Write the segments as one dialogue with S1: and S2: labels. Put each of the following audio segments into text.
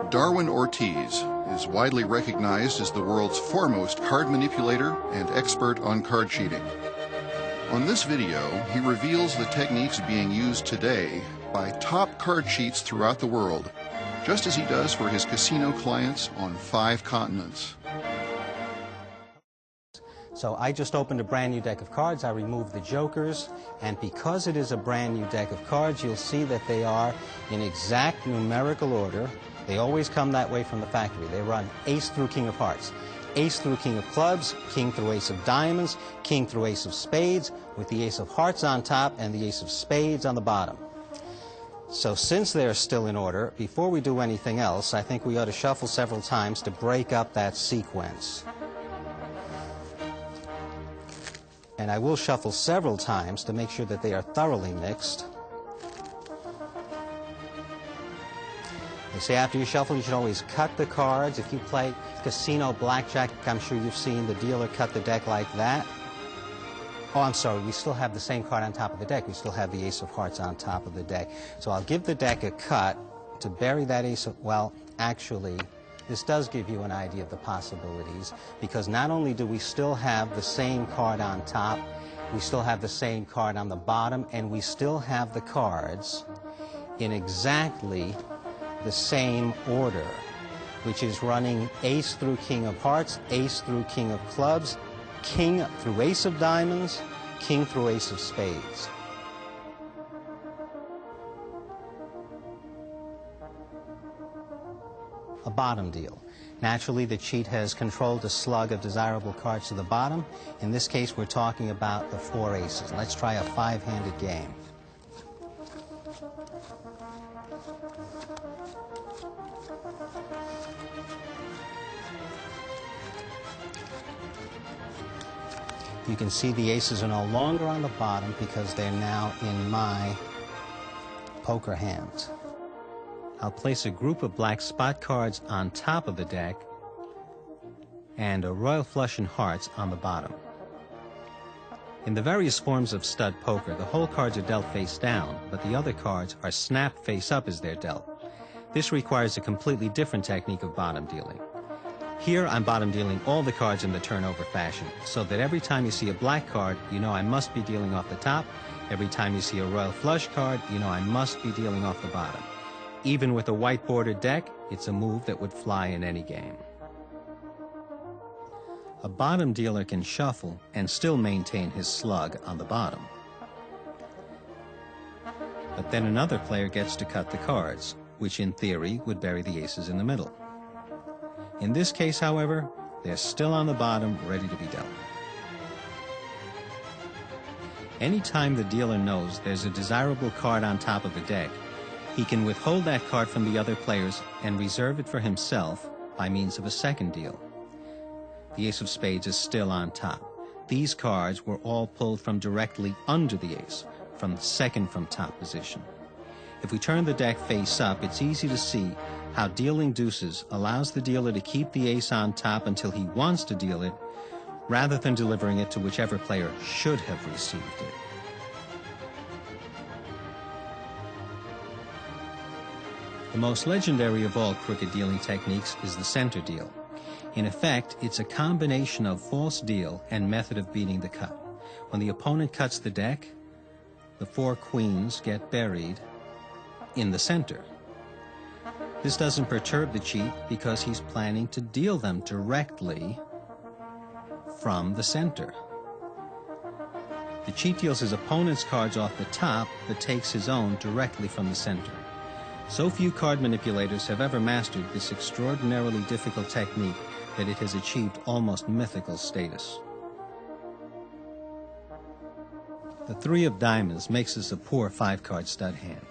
S1: Darwin Ortiz is widely recognized as the world's foremost card manipulator and expert on card cheating. On this video, he reveals the techniques being used today by top card cheats throughout the world, just as he does for his casino clients on 5 continents.
S2: So I just opened a brand new deck of cards. I removed the jokers, and because it is a brand new deck of cards, you'll see that they are in exact numerical order. They always come that way from the factory. They run ace through king of hearts, ace through king of clubs, king through ace of diamonds, king through ace of spades, with the ace of hearts on top and the ace of spades on the bottom. So since they're still in order, before we do anything else, I think we ought to shuffle several times to break up that sequence. And I will shuffle several times to make sure that they are thoroughly mixed. They say after you shuffle, you should always cut the cards. If you play casino blackjack, I'm sure you've seen the dealer cut the deck like that. Oh, I'm sorry, we still have the same card on top of the deck. We still have the ace of hearts on top of the deck. So I'll give the deck a cut to bury that ace of, well, actually, this does give you an idea of the possibilities, because not only do we still have the same card on top, we still have the same card on the bottom, and we still have the cards in exactly the same order, which is running ace through king of hearts, ace through king of clubs, king through ace of diamonds, king through ace of spades. A bottom deal. Naturally, the cheat has controlled a slug of desirable cards to the bottom. In this case, we're talking about the 4 aces. Let's try a 5-handed game. You can see the aces are no longer on the bottom because they're now in my poker hands. I'll place a group of black spot cards on top of the deck and a royal flush and hearts on the bottom. In the various forms of stud poker, the whole cards are dealt face down, but the other cards are snapped face up as they're dealt. This requires a completely different technique of bottom dealing. Here I'm bottom dealing all the cards in the turnover fashion, so that every time you see a black card, you know I must be dealing off the top. Every time you see a royal flush card, you know I must be dealing off the bottom. Even with a white bordered deck, it's a move that would fly in any game. A bottom dealer can shuffle and still maintain his slug on the bottom. But then another player gets to cut the cards, which in theory would bury the aces in the middle. In this case, however, they're still on the bottom, ready to be dealt. Anytime the dealer knows there's a desirable card on top of the deck, he can withhold that card from the other players and reserve it for himself by means of a second deal. The ace of spades is still on top. These cards were all pulled from directly under the ace, from the second from top position. If we turn the deck face up, it's easy to see how dealing deuces allows the dealer to keep the ace on top until he wants to deal it, rather than delivering it to whichever player should have received it. The most legendary of all crooked dealing techniques is the center deal. In effect, it's a combination of false deal and method of beating the cut. When the opponent cuts the deck, the 4 queens get buried in the center. This doesn't perturb the cheat because he's planning to deal them directly from the center. The cheat deals his opponent's cards off the top, but takes his own directly from the center. So few card manipulators have ever mastered this extraordinarily difficult technique that it has achieved almost mythical status. The 3 of diamonds makes us a poor 5-card stud hand,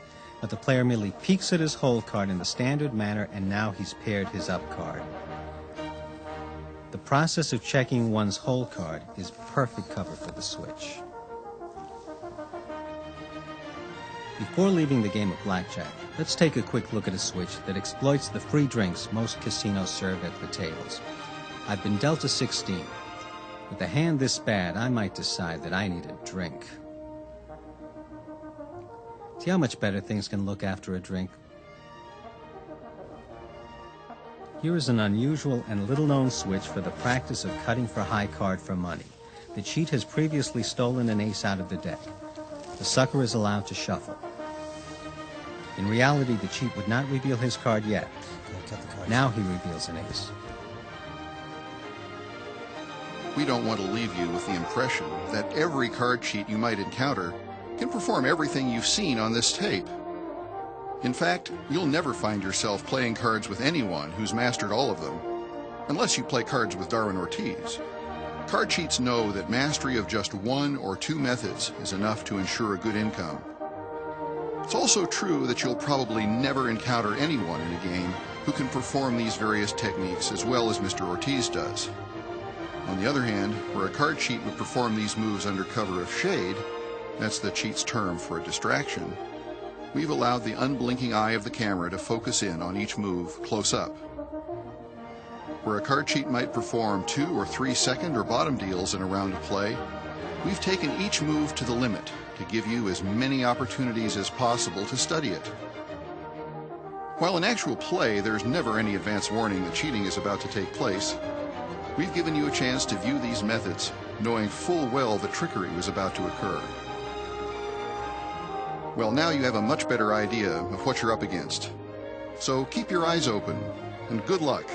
S2: but the player merely peeks at his hold card in the standard manner, and now he's paired his up card. The process of checking one's hold card is perfect cover for the switch. Before leaving the game of blackjack, let's take a quick look at a switch that exploits the free drinks most casinos serve at the tables. I've been dealt a 16. With a hand this bad, I might decide that I need a drink. See how much better things can look after a drink? Here is an unusual and little-known switch for the practice of cutting for high card for money. The cheat has previously stolen an ace out of the deck. The sucker is allowed to shuffle. In reality, the cheat would not reveal his card yet. Now he reveals an ace.
S1: We don't want to leave you with the impression that every card cheat you might encounter can perform everything you've seen on this tape. In fact, you'll never find yourself playing cards with anyone who's mastered all of them, unless you play cards with Darwin Ortiz. Card cheats know that mastery of just one or two methods is enough to ensure a good income. It's also true that you'll probably never encounter anyone in a game who can perform these various techniques as well as Mr. Ortiz does. On the other hand, where a card cheat would perform these moves under cover of shade, that's the cheat's term for a distraction, we've allowed the unblinking eye of the camera to focus in on each move close up. Where a card cheat might perform 2 or 3 second or bottom deals in a round of play, we've taken each move to the limit to give you as many opportunities as possible to study it. While in actual play there's never any advance warning that cheating is about to take place, we've given you a chance to view these methods, knowing full well that trickery was about to occur. Well, now you have a much better idea of what you're up against. So keep your eyes open, and good luck.